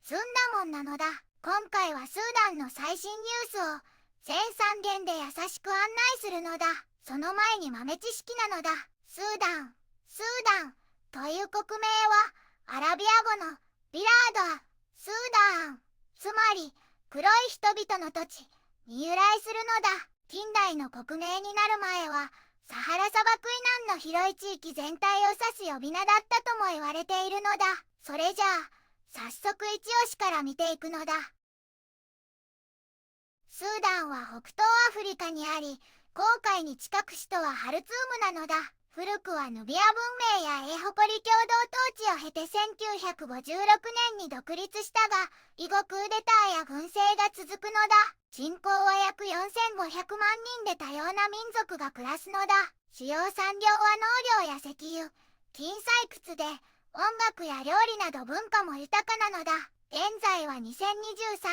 済んだもんなのだ。今回はスーダンの最新ニュースを全3元で優しく案内するのだ。その前に豆知識なのだ。スーダンという国名はアラビア語のビラード、スーダン、つまり黒い人々の土地に由来するのだ。近代の国名になる前はサハラ砂漠以南の広い地域全体を指す呼び名だったとも言われているのだ。それじゃあ早速一押しから見ていくのだ。スーダンは北東アフリカにあり、紅海に近く首都はハルツームなのだ。古くはヌビア文明や英ホコリ共同統治を経て1956年に独立したが、以後クーデターや軍政が続くのだ。人口は約4500万人で多様な民族が暮らすのだ。主要産業は農業や石油、金採掘で、音楽や料理など文化も豊かなのだ。現在は2023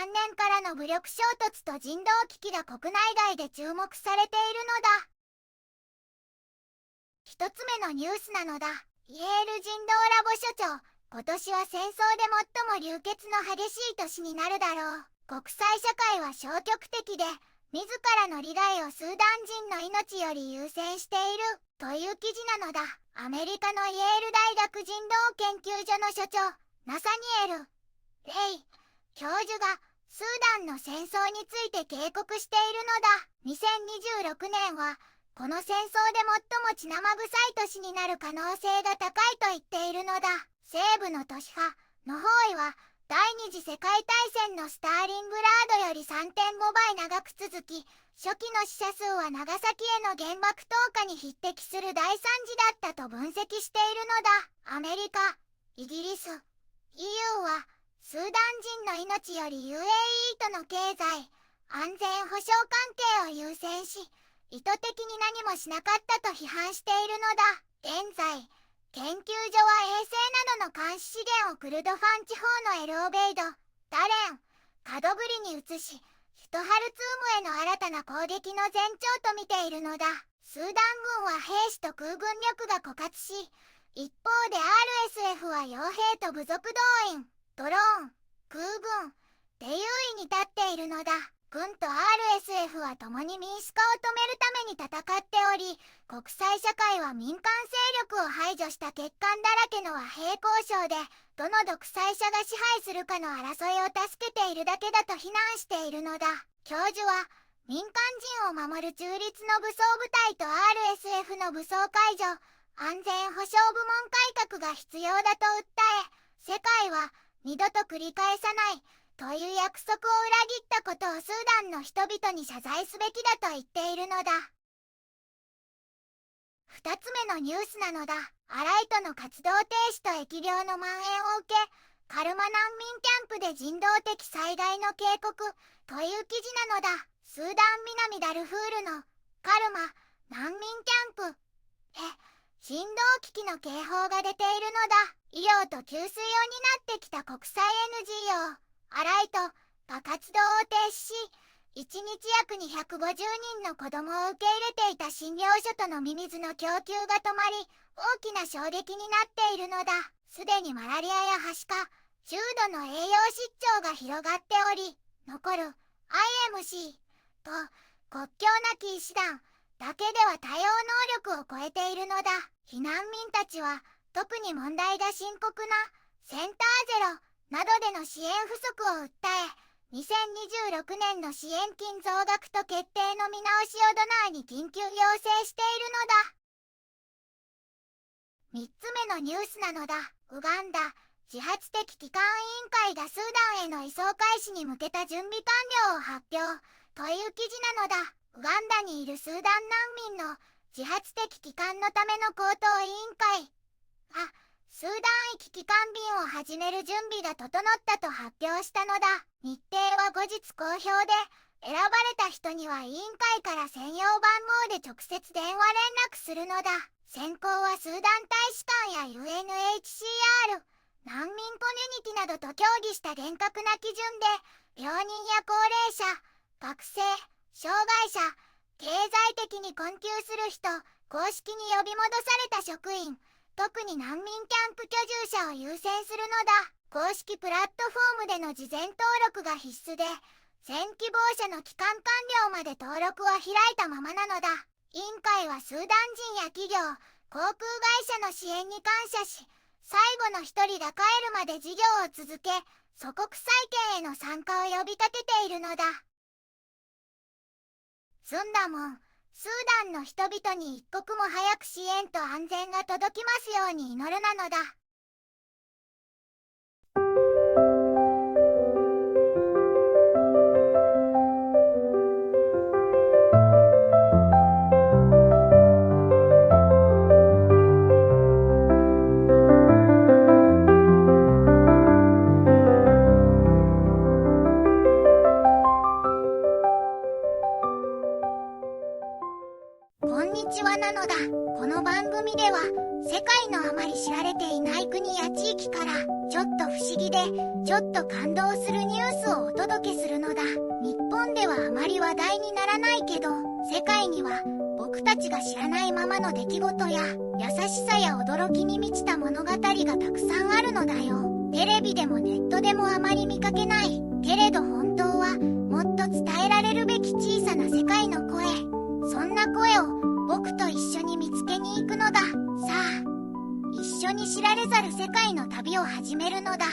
年からの武力衝突と人道危機が国内外で注目されているのだ。一つ目のニュースなのだ。イェール人道ラボ所長、今年は戦争で最も流血の激しい年になるだろう。国際社会は消極的で、自らの利害をスーダン人の命より優先しているという記事なのだ。アメリカのイェール大学人道研究所の所長、ナサニエル・レイ教授がスーダンの戦争について警告しているのだ。2026年はこの戦争で最も血生臭い年になる可能性が高いと言っているのだ。西部の都市派の包囲は第二次世界大戦のスターリングラードより 3.5 倍長く続き、初期の死者数は長崎への原爆投下に匹敵する大惨事だったと分析しているのだ。アメリカ、イギリス、EU はスーダン人の命より UAE との経済、安全保障関係を優先し、意図的に何もしなかったと批判しているのだ。現在、研究所は衛星などの監視資源をクルドファン地方のエルオベイド、ダレン、カドグリに移し、首都ハルツームへの新たな攻撃の前兆と見ているのだ。スーダン軍は兵士と空軍力が枯渇し、一方で RSF は傭兵と部族動員、ドローン、空軍で優位に立っているのだ。軍と RSF は共に民主化を止めるために戦っており、国際社会は民間勢力を排除した欠陥だらけの和平交渉で、どの独裁者が支配するかの争いを助けているだけだと非難しているのだ。教授は、民間人を守る中立の武装部隊と RSF の武装解除、安全保障部門改革が必要だと訴え、世界は二度と繰り返さないという約束を裏切ったことをスーダンの人々に謝罪すべきだと言っているのだ。二つ目のニュースなのだ。アライトの活動停止と疫病の蔓延を受け、カルマ難民キャンプで人道的災害の警告という記事なのだ。スーダン南ダルフールのカルマ難民キャンプへ人道危機の警報が出ているのだ。医療と給水用になってきた国際 NGOアライトが活動を停止し、1日約250人の子供を受け入れていた診療所と飲み水の供給が止まり、大きな衝撃になっているのだ。すでにマラリアやはしか、重度の栄養失調が広がっており、残る IMC と国境なき医師団だけでは対応能力を超えているのだ。避難民たちは特に問題が深刻なセンターゼロなどでの支援不足を訴え、2026年の支援金増額と決定の見直しをドナーに緊急要請しているのだ。3つ目のニュースなのだ。ウガンダ自発的帰還委員会がスーダンへの移送開始に向けた準備完了を発表という記事なのだ。ウガンダにいるスーダン難民の自発的帰還のための高等委員会がスーダン行き帰還便を始める準備が整ったと発表したのだ。日程は後日公表で、選ばれた人には委員会から専用番号で直接電話連絡するのだ。選考はスーダン大使館や UNHCR、難民コミュニティなどと協議した厳格な基準で、病人や高齢者、学生、障害者、経済的に困窮する人、公式に呼び戻された職員、特に難民キャンプ居住者を優先するのだ。公式プラットフォームでの事前登録が必須で、選希望者の期間完了まで登録を開いたままなのだ。委員会はスーダン人や企業、航空会社の支援に感謝し、最後の一人が帰るまで事業を続け、祖国再建への参加を呼びかけているのだ。スンダモン、スーダンの人々に一刻も早く支援と安全が届きますように祈るなのだ。こんにちはなのだ。この番組では世界のあまり知られていない国や地域からちょっと不思議でちょっと感動するニュースをお届けするのだ。日本ではあまり話題にならないけど、世界には僕たちが知らないままの出来事や優しさや驚きに満ちた物語がたくさんあるのだよ。テレビでもネットでもあまり見かけないけれど、本当はもっと伝えられるべき小さな世界の声、そんな声を僕と一緒に見つけに行くのだ。さあ、一緒に知られざる世界の旅を始めるのだ。